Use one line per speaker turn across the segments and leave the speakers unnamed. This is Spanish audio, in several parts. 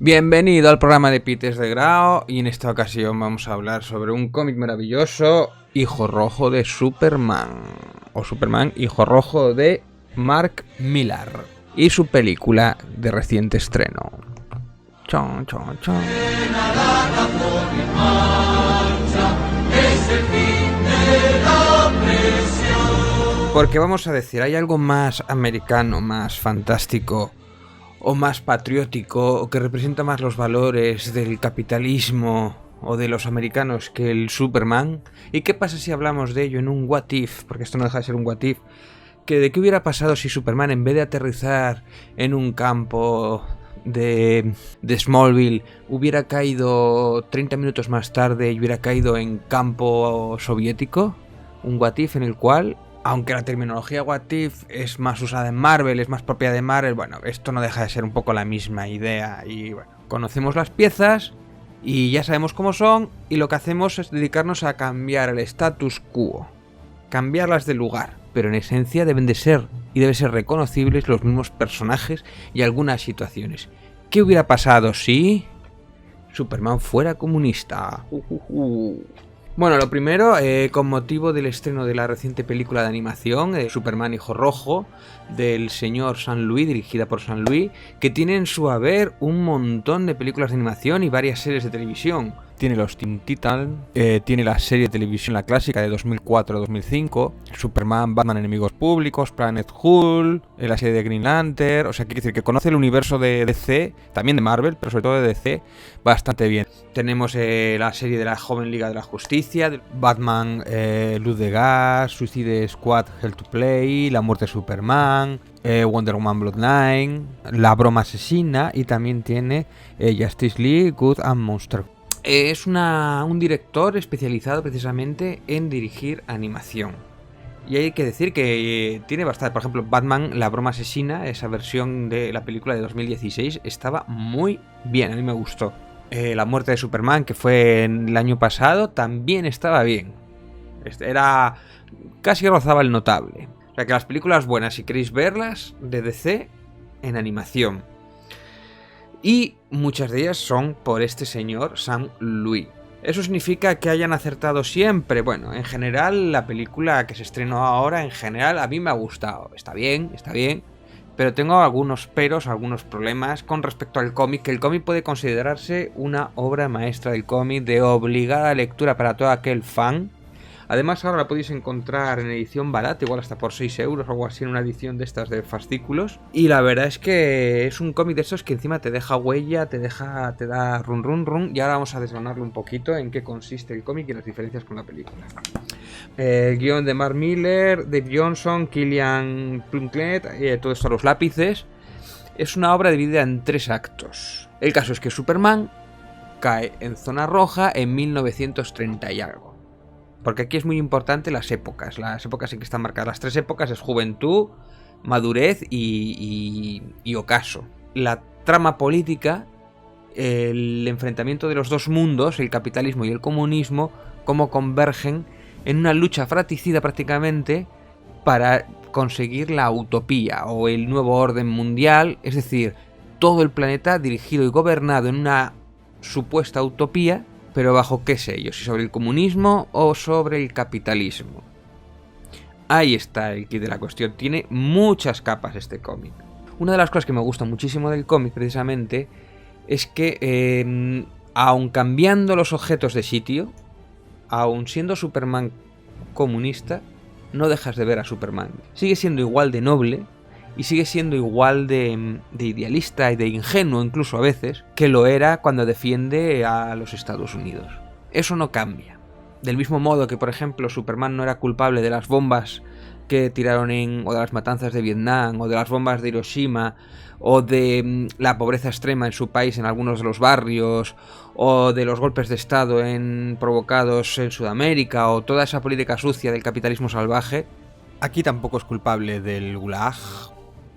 Bienvenido al programa de Pites de Grau y en esta ocasión vamos a hablar sobre un cómic maravilloso, Hijo Rojo de Superman, o Superman Hijo Rojo de Mark Millar, y su película de reciente estreno. Chon, chon, chon. Porque vamos a decir, ¿hay algo más americano, más fantástico o más patriótico, o que representa más los valores del capitalismo o de los americanos que el Superman? ¿Y qué pasa si hablamos de ello en un what if? Porque esto no deja de ser un what if. ¿De qué hubiera pasado si Superman, en vez de aterrizar en un campo de Smallville, hubiera caído 30 minutos más tarde y hubiera caído en campo soviético? Un what if en el cual, aunque la terminología what if es más usada en Marvel, es más propia de Marvel, bueno, esto no deja de ser un poco la misma idea. Y bueno, conocemos las piezas y ya sabemos cómo son, y lo que hacemos es dedicarnos a cambiar el status quo, cambiarlas de lugar, pero en esencia deben de ser reconocibles los mismos personajes y algunas situaciones. ¿Qué hubiera pasado si Superman fuera comunista? Bueno, lo primero, con motivo del estreno de la reciente película de animación, Superman Hijo Rojo, del señor Sam Louis, dirigida por Sam Louis, que tiene en su haber un montón de películas de animación y varias series de televisión. Tiene los Teen Titans, tiene la serie de televisión, la clásica de 2004-2005, Superman, Batman Enemigos Públicos, Planet Hulk, la serie de Green Lantern. O sea, quiere decir que conoce el universo de DC, también de Marvel, pero sobre todo de DC, bastante bien. Tenemos la serie de la Joven Liga de la Justicia, Batman, Luz de Gas, Suicide Squad, Hell to Play, La Muerte de Superman, Wonder Woman Bloodline, La Broma Asesina, y también tiene Justice League, Good and Monster. Es un director especializado precisamente en dirigir animación. Y hay que decir que tiene bastante. Por ejemplo, Batman, La Broma Asesina, esa versión de la película de 2016, estaba muy bien, a mí me gustó. La Muerte de Superman, que fue el año pasado, también estaba bien. Era casi rozaba el notable. O sea que las películas buenas, si queréis verlas, de DC en animación. Y muchas de ellas son por este señor Sam Louis. ¿Eso significa que hayan acertado siempre? Bueno, en general, la película que se estrenó ahora, en general, a mí me ha gustado. Está bien, pero tengo algunos peros, algunos problemas con respecto al cómic, que el cómic puede considerarse una obra maestra del cómic, de obligada lectura para todo aquel fan. Además, ahora la podéis encontrar en edición barata, igual hasta por 6 euros o algo así, en una edición de estas de fascículos. Y la verdad es que es un cómic de estos que encima te deja huella, te da run. Y ahora vamos a desgranarlo un poquito en qué consiste el cómic y las diferencias con la película. El guión de Mark Millar, Dave Johnson, Kilian Plunkett, todo esto a los lápices. Es una obra dividida en 3 actos. El caso es que Superman cae en zona roja en 1930 y algo. Porque aquí es muy importante las épocas en que están marcadas. Las 3 épocas es juventud, madurez y ocaso. La trama política, el enfrentamiento de los dos mundos, el capitalismo y el comunismo, cómo convergen en una lucha fratricida prácticamente para conseguir la utopía o el nuevo orden mundial. Es decir, todo el planeta dirigido y gobernado en una supuesta utopía, pero bajo qué sello, si sobre el comunismo o sobre el capitalismo. Ahí está el quid de la cuestión. Tiene muchas capas este cómic. Una de las cosas que me gusta muchísimo del cómic precisamente es que aun cambiando los objetos de sitio, aun siendo Superman comunista, no dejas de ver a Superman. Sigue siendo igual de noble y sigue siendo igual de idealista y de ingenuo incluso a veces que lo era cuando defiende a los Estados Unidos. Eso no cambia. Del mismo modo que, por ejemplo, Superman no era culpable de las bombas que tiraron o de las matanzas de Vietnam, o de las bombas de Hiroshima, o de la pobreza extrema en su país en algunos de los barrios, o de los golpes de estado provocados en Sudamérica, o toda esa política sucia del capitalismo salvaje. Aquí tampoco es culpable del Gulag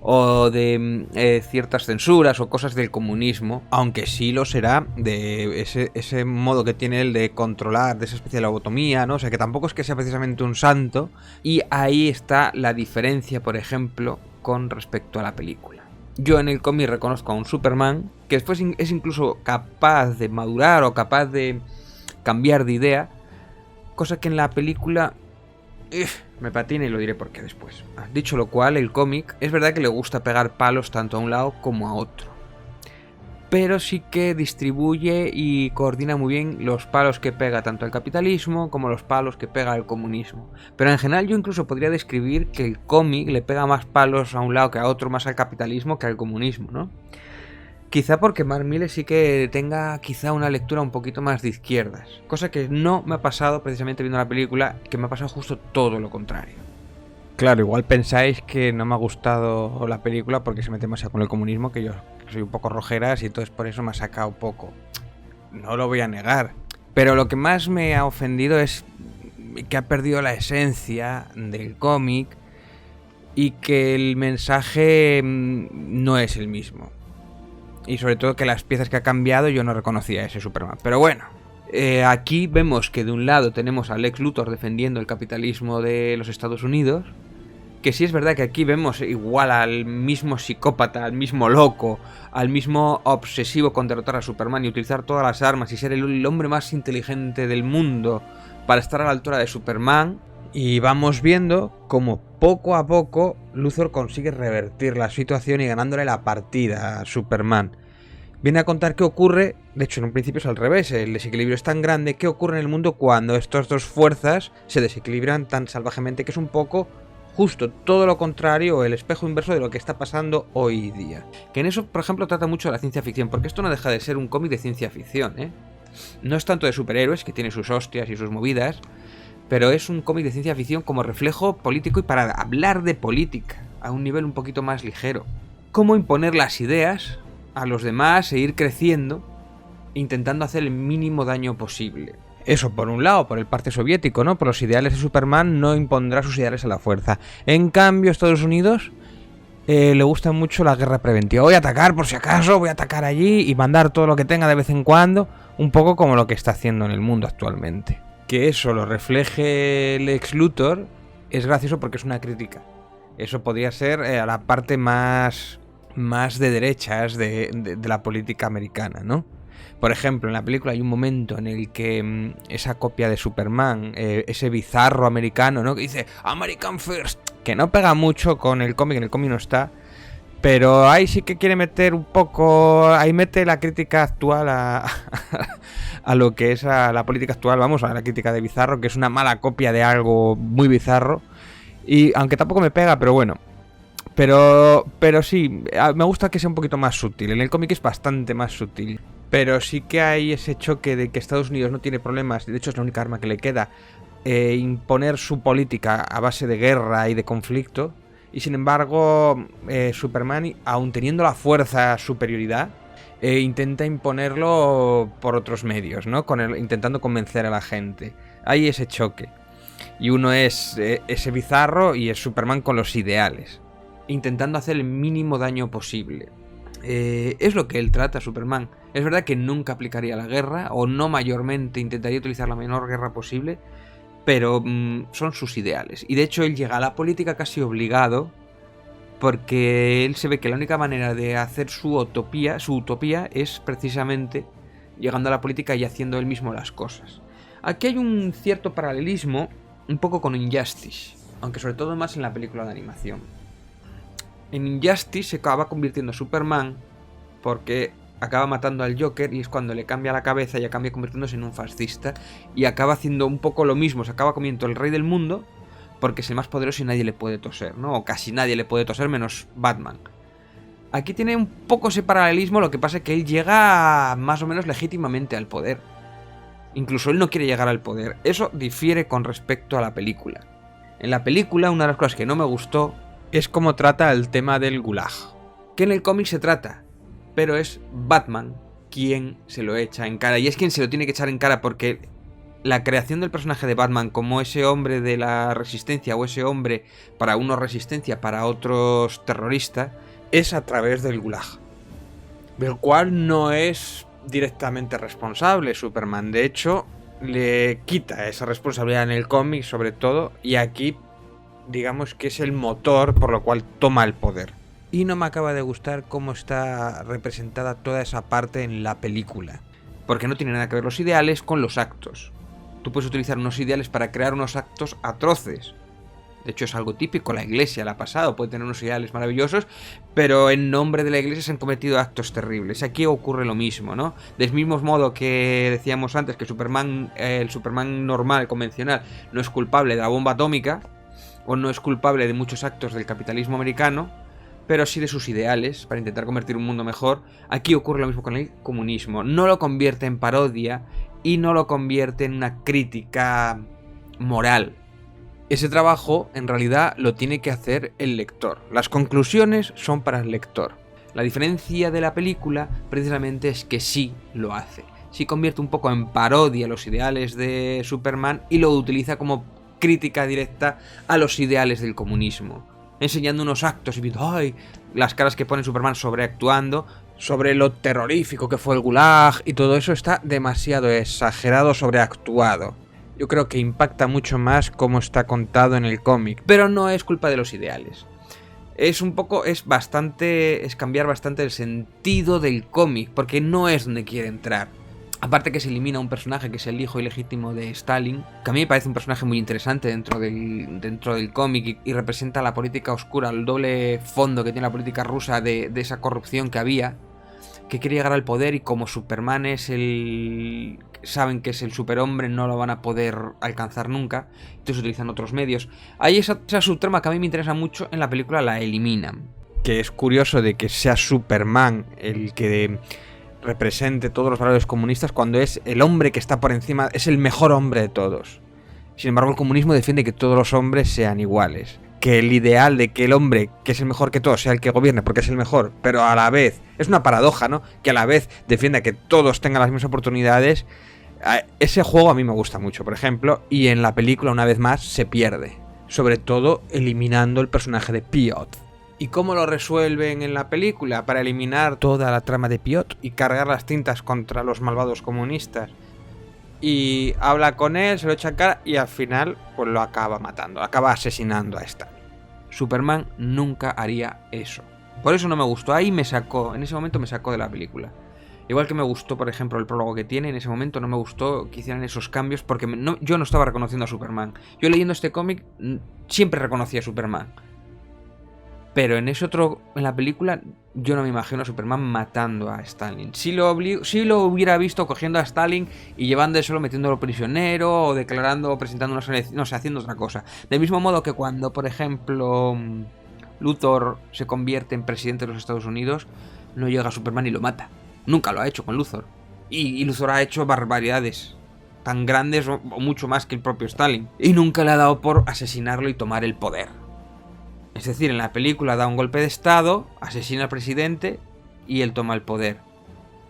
o de ciertas censuras o cosas del comunismo, aunque sí lo será de ese modo que tiene él de controlar, de esa especie de lobotomía, ¿no? O sea, que tampoco es que sea precisamente un santo, y ahí está la diferencia, por ejemplo, con respecto a la película. yo en el cómic reconozco a un Superman que después es incluso capaz de madurar o capaz de cambiar de idea, cosa que en la película me patina y lo diré por qué después. Dicho lo cual, el cómic es verdad que le gusta pegar palos tanto a un lado como a otro, pero sí que distribuye y coordina muy bien los palos que pega tanto al capitalismo como los palos que pega al comunismo. Pero en general yo incluso podría describir que el cómic le pega más palos a un lado que a otro, más al capitalismo que al comunismo, ¿no? Quizá porque Mark Millar sí que tenga quizá una lectura un poquito más de izquierdas, cosa que no me ha pasado precisamente viendo la película, que me ha pasado justo todo lo contrario. Claro, igual pensáis que no me ha gustado la película porque se mete más con el comunismo, que yo soy un poco rojeras y entonces por eso me ha sacado poco. No lo voy a negar. Pero lo que más me ha ofendido es que ha perdido la esencia del cómic y que el mensaje no es el mismo. Y sobre todo que las piezas que ha cambiado yo no reconocía a ese Superman. Pero bueno, aquí vemos que de un lado tenemos a Lex Luthor defendiendo el capitalismo de los Estados Unidos, que sí es verdad que aquí vemos igual al mismo psicópata, al mismo loco, al mismo obsesivo con derrotar a Superman y utilizar todas las armas y ser el hombre más inteligente del mundo para estar a la altura de Superman. Y vamos viendo como poco a poco Luthor consigue revertir la situación y ganándole la partida a Superman. Viene a contar qué ocurre, de hecho en un principio es al revés, el desequilibrio es tan grande, qué ocurre en el mundo cuando estas dos fuerzas se desequilibran tan salvajemente, que es un poco justo todo lo contrario, el espejo inverso de lo que está pasando hoy día. Que en eso, por ejemplo, trata mucho de la ciencia ficción, porque esto no deja de ser un cómic de ciencia ficción, ¿eh? No es tanto de superhéroes, que tiene sus hostias y sus movidas, pero es un cómic de ciencia ficción como reflejo político y para hablar de política a un nivel un poquito más ligero. Cómo imponer las ideas a los demás e ir creciendo intentando hacer el mínimo daño posible. Eso por un lado, por el parte soviético, ¿no? Por los ideales de Superman no impondrá sus ideales a la fuerza. En cambio, Estados Unidos le gusta mucho la guerra preventiva. Voy a atacar por si acaso, voy a atacar allí y mandar todo lo que tenga de vez en cuando, un poco como lo que está haciendo en el mundo actualmente. Que eso lo refleje Lex Luthor es gracioso porque es una crítica. Eso podría ser a la parte más de derechas de la política americana, ¿no? Por ejemplo, en la película hay un momento en el que esa copia de Superman, ese bizarro americano, ¿no? Que dice American First, que no pega mucho con el cómic, en el cómic no está, pero ahí sí que quiere meter un poco, ahí mete la crítica actual a lo que es a la política actual, vamos, a la crítica de bizarro, que es una mala copia de algo muy bizarro, y aunque tampoco me pega, pero bueno. Pero sí, me gusta que sea un poquito más sutil. En el cómic es bastante más sutil. Pero sí que hay ese choque de que Estados Unidos no tiene problemas, de hecho es la única arma que le queda, imponer su política a base de guerra y de conflicto. Y sin embargo, Superman, aun teniendo la fuerza superioridad, intenta imponerlo por otros medios, ¿no? Intentando convencer a la gente. Hay ese choque. Y uno es ese bizarro y es Superman con los ideales, intentando hacer el mínimo daño posible. Es lo que él trata, Superman. Es verdad que nunca aplicaría la guerra, o no mayormente, intentaría utilizar la menor guerra posible, pero son sus ideales. Y de hecho él llega a la política casi obligado, porque él se ve que la única manera de hacer su utopía es precisamente llegando a la política y haciendo él mismo las cosas. Aquí hay un cierto paralelismo, un poco con Injustice, aunque sobre todo más en la película de animación. En Injustice se acaba convirtiendo Superman porque acaba matando al Joker y es cuando le cambia la cabeza y acaba convirtiéndose en un fascista y acaba haciendo un poco lo mismo, se acaba comiendo el rey del mundo porque es el más poderoso y nadie le puede toser, ¿no? O casi nadie le puede toser menos Batman. Aquí tiene un poco ese paralelismo, lo que pasa es que él llega más o menos legítimamente al poder. Incluso él no quiere llegar al poder. Eso difiere con respecto a la película. En la película una de las cosas que no me gustó es cómo trata el tema del gulag, que en el cómic se trata, pero es Batman quien se lo echa en cara, y es quien se lo tiene que echar en cara porque la creación del personaje de Batman como ese hombre de la resistencia o ese hombre para unos resistencia, para otros terroristas, es a través del gulag, del cual no es directamente responsable Superman. De hecho, le quita esa responsabilidad en el cómic sobre todo, y aquí digamos que es el motor por lo cual toma el poder. Y no me acaba de gustar cómo está representada toda esa parte en la película. Porque no tiene nada que ver los ideales con los actos. Tú puedes utilizar unos ideales para crear unos actos atroces. De hecho es algo típico, la iglesia la ha pasado, puede tener unos ideales maravillosos, pero en nombre de la iglesia se han cometido actos terribles. Aquí ocurre lo mismo, ¿no? Del mismo modo que decíamos antes que Superman, el Superman normal, convencional, no es culpable de la bomba atómica, o no es culpable de muchos actos del capitalismo americano, pero sí de sus ideales para intentar convertir un mundo mejor. Aquí ocurre lo mismo con el comunismo. No lo convierte en parodia y no lo convierte en una crítica moral. Ese trabajo en realidad lo tiene que hacer el lector. Las conclusiones son para el lector. La diferencia de la película precisamente es que sí lo hace. Sí convierte un poco en parodia los ideales de Superman y lo utiliza como crítica directa a los ideales del comunismo. Enseñando unos actos y viendo, ¡ay!, las caras que pone Superman sobreactuando sobre lo terrorífico que fue el Gulag, y todo eso está demasiado exagerado, sobreactuado. Yo creo que impacta mucho más cómo está contado en el cómic, pero no es culpa de los ideales. Es cambiar bastante el sentido del cómic, porque no es donde quiere entrar. Aparte que se elimina un personaje que es el hijo ilegítimo de Stalin, que a mí me parece un personaje muy interesante dentro del cómic y representa la política oscura, el doble fondo que tiene la política rusa de esa corrupción que había, que quiere llegar al poder y como Superman saben que es el superhombre, no lo van a poder alcanzar nunca, entonces utilizan otros medios. Ahí esa subtrama que a mí me interesa mucho, en la película la eliminan. Que es curioso de que sea Superman el que represente todos los valores comunistas cuando es el hombre que está por encima, es el mejor hombre de todos. Sin embargo, el comunismo defiende que todos los hombres sean iguales, que el ideal de que el hombre que es el mejor que todos sea el que gobierne porque es el mejor, pero a la vez, es una paradoja, ¿no?, que a la vez defienda que todos tengan las mismas oportunidades. Ese juego a mí me gusta mucho, por ejemplo, y en la película una vez más se pierde, sobre todo eliminando el personaje de Piotr. ¿Y cómo lo resuelven en la película? Para eliminar toda la trama de Piotr y cargar las tintas contra los malvados comunistas. Y habla con él, se lo echa en cara y al final pues lo acaba matando, acaba asesinando a Stalin. Superman nunca haría eso. Por eso no me gustó, en ese momento me sacó de la película. Igual que me gustó, por ejemplo, el prólogo que tiene, en ese momento no me gustó que hicieran esos cambios porque yo no estaba reconociendo a Superman. Yo leyendo este cómic siempre reconocía a Superman. Pero en la película, yo no me imagino a Superman matando a Stalin. Sí lo hubiera visto cogiendo a Stalin y llevándoselo, metiéndolo prisionero, o declarando, o presentando no sé, haciendo otra cosa. Del mismo modo que cuando, por ejemplo, Luthor se convierte en presidente de los Estados Unidos, no llega a Superman y lo mata. Nunca lo ha hecho con Luthor. Y Luthor ha hecho barbaridades tan grandes o mucho más que el propio Stalin. Y nunca le ha dado por asesinarlo y tomar el poder. Es decir, en la película da un golpe de estado, asesina al presidente y él toma el poder.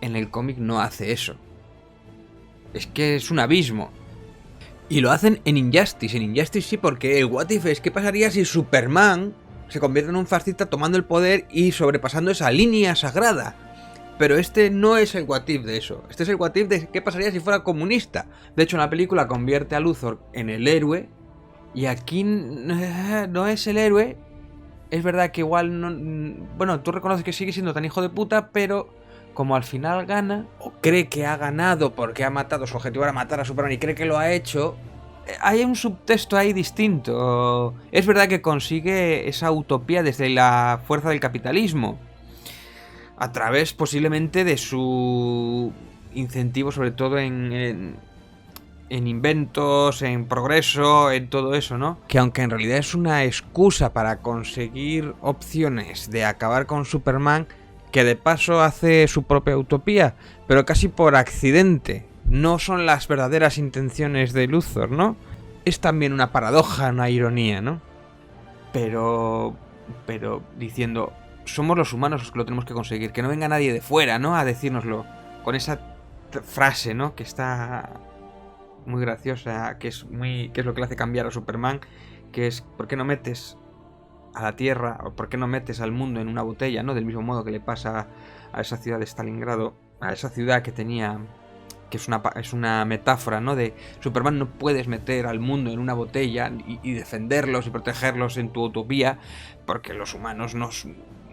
En el cómic no hace eso. Es que es un abismo. Y lo hacen en Injustice. En Injustice sí, porque el what if es qué pasaría si Superman se convierte en un fascista tomando el poder y sobrepasando esa línea sagrada. Pero este no es el what if de eso. Este es el what if de qué pasaría si fuera comunista. De hecho, en la película convierte a Luthor en el héroe y aquí no es el héroe. Es verdad que igual no... Bueno, tú reconoces que sigue siendo tan hijo de puta, pero como al final gana, o cree que ha ganado porque ha matado, su objetivo era matar a Superman y cree que lo ha hecho, hay un subtexto ahí distinto. Es verdad que consigue esa utopía desde la fuerza del capitalismo, a través posiblemente de su incentivo, sobre todo en inventos, en progreso, en todo eso, ¿no? Que aunque en realidad es una excusa para conseguir opciones de acabar con Superman, que de paso hace su propia utopía, pero casi por accidente. No son las verdaderas intenciones de Luthor, ¿no? Es también una paradoja, una ironía, ¿no? Pero diciendo, somos los humanos los que lo tenemos que conseguir, que no venga nadie de fuera, ¿no?, a decírnoslo, con esa frase, ¿no?, que está muy graciosa, que es lo que le hace cambiar a Superman, que es ¿por qué no metes a la Tierra o por qué no metes al mundo en una botella, ¿no? Del mismo modo que le pasa a esa ciudad de Stalingrado, a esa ciudad que tenía, que es una metáfora, ¿no? De Superman, no puedes meter al mundo en una botella y defenderlos y protegerlos en tu utopía, porque los humanos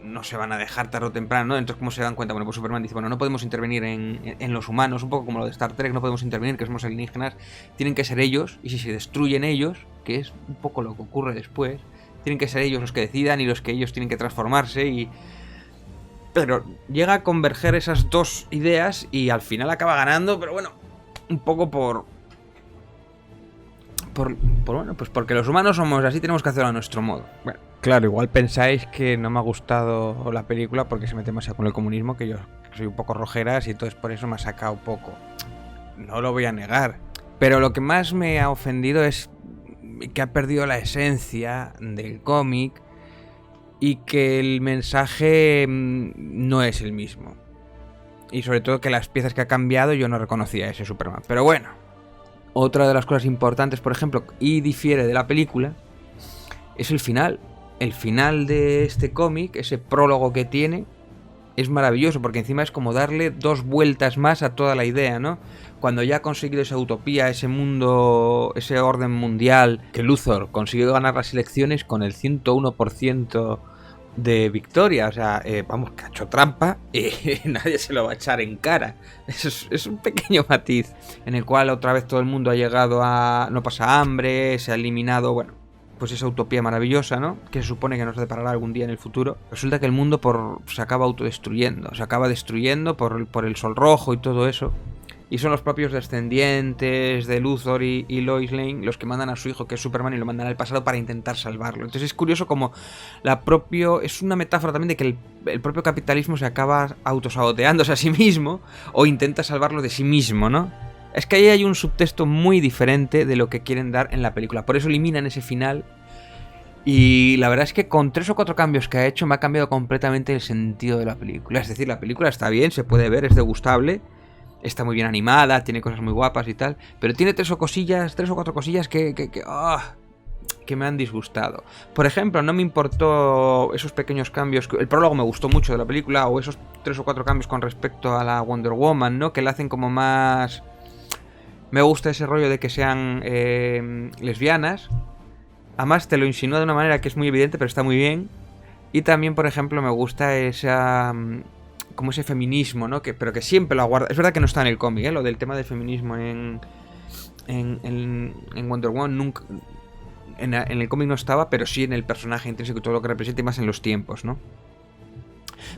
no se van a dejar tarde o temprano, ¿no? Entonces, ¿cómo se dan cuenta? Bueno, pues Superman dice, bueno, no podemos intervenir en los humanos, un poco como lo de Star Trek, no podemos intervenir, que somos alienígenas, tienen que ser ellos, y si se destruyen ellos, que es un poco lo que ocurre después, tienen que ser ellos los que decidan y los que ellos tienen que transformarse y... Pero llega a converger esas dos ideas y al final acaba ganando, pero bueno, un poco por bueno, pues porque los humanos somos así, tenemos que hacerlo a nuestro modo. Bueno, claro, igual pensáis que no me ha gustado la película porque se mete demasiado con el comunismo, que yo soy un poco rojeras y entonces por eso me ha sacado poco. No lo voy a negar. Pero lo que más me ha ofendido es que ha perdido la esencia del cómic y que el mensaje no es el mismo. Y sobre todo que las piezas que ha cambiado yo no reconocía a ese Superman. Pero bueno. Otra de las cosas importantes, por ejemplo, y difiere de la película, es el final. El final de este cómic, ese prólogo que tiene, es maravilloso, porque encima es como darle 2 vueltas más a toda la idea, ¿no? Cuando ya ha conseguido esa utopía, ese mundo, ese orden mundial, que Luthor consiguió ganar las elecciones con el 101% de victoria, o sea, vamos, que ha hecho trampa y nadie se lo va a echar en cara. Es un pequeño matiz en el cual otra vez todo el mundo ha llegado a... no pasa hambre, se ha eliminado, bueno, pues esa utopía maravillosa, ¿no? Que se supone que nos deparará algún día en el futuro. Resulta que el mundo se acaba autodestruyendo, se acaba destruyendo por el sol rojo y todo eso. Y son los propios descendientes de Luthor y Lois Lane los que mandan a su hijo, que es Superman, y lo mandan al pasado para intentar salvarlo. Entonces es curioso como es una metáfora también de que el propio capitalismo se acaba autosaboteándose a sí mismo o intenta salvarlo de sí mismo, ¿no? Es que ahí hay un subtexto muy diferente de lo que quieren dar en la película. Por eso eliminan ese final. Y la verdad es que con 3 o 4 cambios que ha hecho me ha cambiado completamente el sentido de la película. Es decir, la película está bien, se puede ver, es degustable. Está muy bien animada, tiene cosas muy guapas y tal, pero tiene 3 o 4 cosillas que me han disgustado. Por ejemplo, no me importó esos pequeños cambios, el prólogo me gustó mucho de la película, o esos 3 o 4 cambios con respecto a la Wonder Woman, ¿no? Que la hacen como más... Me gusta ese rollo de que sean lesbianas. Además te lo insinúa de una manera que es muy evidente, pero está muy bien. Y también, por ejemplo, me gusta esa... como ese feminismo, ¿no? Pero que siempre lo aguarda. Es verdad que no está en el cómic, ¿eh? Lo del tema del feminismo en Wonder Woman nunca... En el cómic no estaba, pero sí en el personaje intrínseco y todo lo que representa, y más en los tiempos, ¿no?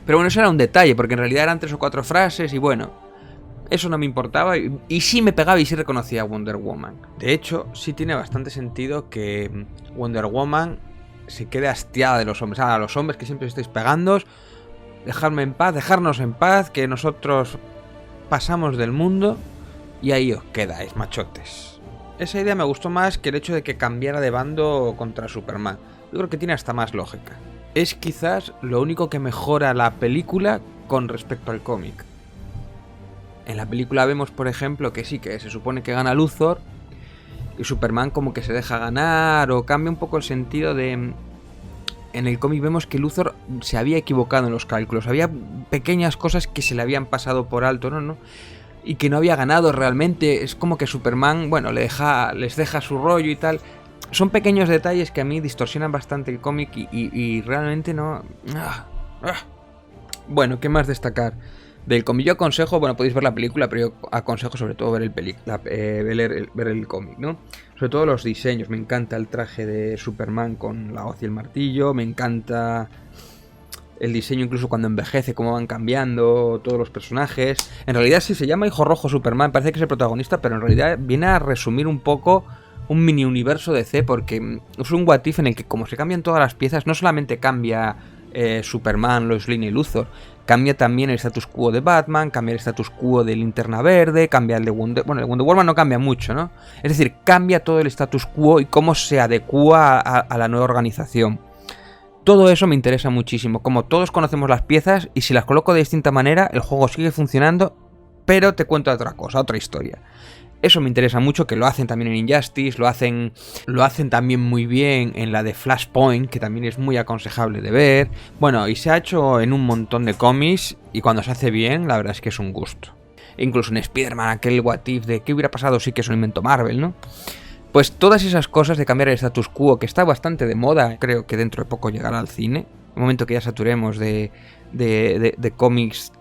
Pero bueno, eso era un detalle, porque en realidad eran 3 o 4 frases y bueno, eso no me importaba y sí me pegaba y sí reconocía a Wonder Woman. De hecho, sí tiene bastante sentido que Wonder Woman se quede hastiada de los hombres. A los hombres que siempre estáis pegando, dejadme en paz, dejarnos en paz, que nosotros pasamos del mundo y ahí os quedáis, machotes. Esa idea me gustó más que el hecho de que cambiara de bando contra Superman. Yo creo que tiene hasta más lógica. Es quizás lo único que mejora la película con respecto al cómic. En la película vemos, por ejemplo, que sí, que se supone que gana Luthor y Superman como que se deja ganar o cambia un poco el sentido de... En el cómic vemos que Luthor se había equivocado en los cálculos, había pequeñas cosas que se le habían pasado por alto, ¿no? Y que no había ganado realmente. Es como que Superman, bueno, les deja su rollo y tal. Son pequeños detalles que a mí distorsionan bastante el cómic y realmente no... Bueno, ¿qué más destacar del cómic? Yo aconsejo, bueno, podéis ver la película, pero yo aconsejo sobre todo ver el cómic, ¿no? Sobre todo los diseños. Me encanta el traje de Superman con la hoz y el martillo. Me encanta el diseño incluso cuando envejece, cómo van cambiando todos los personajes. En realidad sí se llama Hijo Rojo Superman, parece que es el protagonista, pero en realidad viene a resumir un poco un mini universo de DC, porque es un what if en el que como se cambian todas las piezas, no solamente cambia Superman, Lois Lane y Luthor, cambia también el status quo de Batman, cambia el status quo de Linterna Verde, cambia el de Wonder Woman no cambia mucho, ¿no? Es decir, cambia todo el status quo y cómo se adecua a la nueva organización. Todo eso me interesa muchísimo, como todos conocemos las piezas y si las coloco de distinta manera, el juego sigue funcionando, pero te cuento otra cosa, otra historia. Eso me interesa mucho, que lo hacen también en Injustice, lo hacen también muy bien en la de Flashpoint, que también es muy aconsejable de ver. Bueno, y se ha hecho en un montón de cómics, y cuando se hace bien, la verdad es que es un gusto. Incluso en Spider-Man, aquel what if de qué hubiera pasado sí que es un invento Marvel, ¿no? Pues todas esas cosas de cambiar el status quo, que está bastante de moda, creo que dentro de poco llegará al cine. Un momento que ya saturemos de cómics,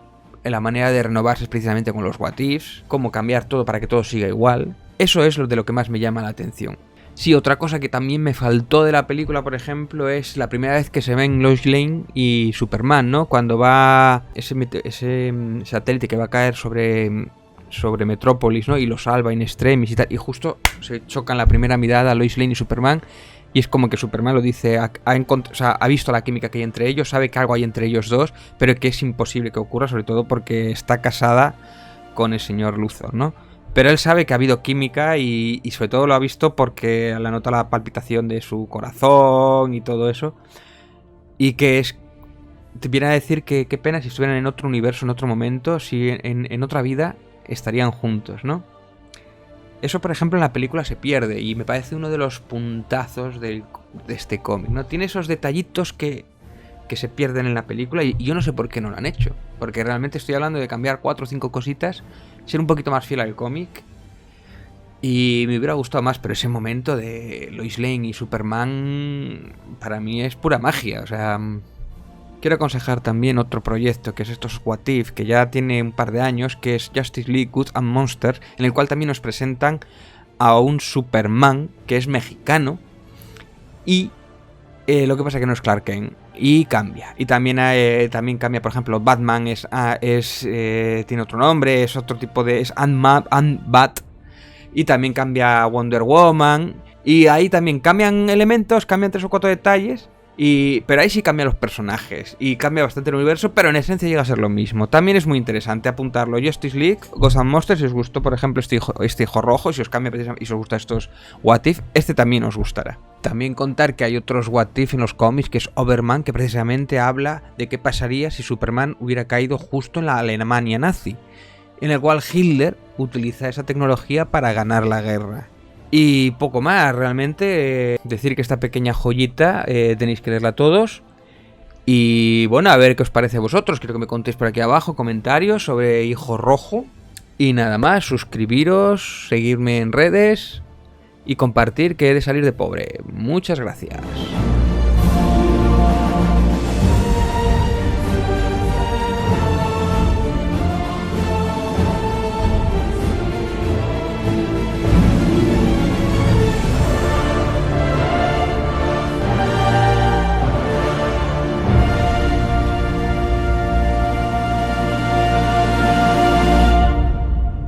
la manera de renovarse es precisamente con los what ifs, cómo cambiar todo para que todo siga igual. Eso es lo de lo que más me llama la atención. Sí, otra cosa que también me faltó de la película, por ejemplo, es la primera vez que se ven Lois Lane y Superman, ¿no? Cuando va ese satélite que va a caer sobre Metrópolis, ¿no? Y lo salva in extremis y tal. Y justo se chocan la primera mirada a Lois Lane y Superman. Y es como que Superman lo dice, ha visto la química que hay entre ellos, sabe que algo hay entre ellos dos, pero que es imposible que ocurra, sobre todo porque está casada con el señor Luthor, ¿no? Pero él sabe que ha habido química y sobre todo lo ha visto porque le nota la palpitación de su corazón y todo eso. Y que te viene a decir que qué pena si estuvieran en otro universo, en otro momento, si en otra vida estarían juntos, ¿no? Eso, por ejemplo, en la película se pierde y me parece uno de los puntazos de este cómic, ¿no? Tiene esos detallitos que se pierden en la película y yo no sé por qué no lo han hecho. Porque realmente estoy hablando de cambiar 4 o 5 cositas, ser un poquito más fiel al cómic y me hubiera gustado más, pero ese momento de Lois Lane y Superman para mí es pura magia, o sea... Quiero aconsejar también otro proyecto, que es estos What If, que ya tiene un par de años, que es Justice League Good and Monsters, en el cual también nos presentan a un Superman que es mexicano y lo que pasa es que no es Clark Kent y cambia. Y también cambia, por ejemplo, Batman tiene otro nombre, es otro tipo de... es Ant-Bat y también cambia Wonder Woman y ahí también cambian elementos, cambian 3 o 4 detalles. Pero ahí sí cambian los personajes y cambia bastante el universo, pero en esencia llega a ser lo mismo. También es muy interesante apuntarlo. Justice League, Ghosts and Monsters, si os gustó, por ejemplo, este hijo rojo, y si os cambia y si os gustan estos What If, este también os gustará. También contar que hay otros What If en los cómics, que es Overman, que precisamente habla de qué pasaría si Superman hubiera caído justo en la Alemania nazi, en el cual Hitler utiliza esa tecnología para ganar la guerra. Y poco más, realmente decir que esta pequeña joyita tenéis que leerla todos. Y bueno, a ver qué os parece a vosotros. Quiero que me contéis por aquí abajo comentarios sobre Hijo Rojo. Y nada más, suscribiros, seguirme en redes y compartir, que he de salir de pobre. Muchas gracias.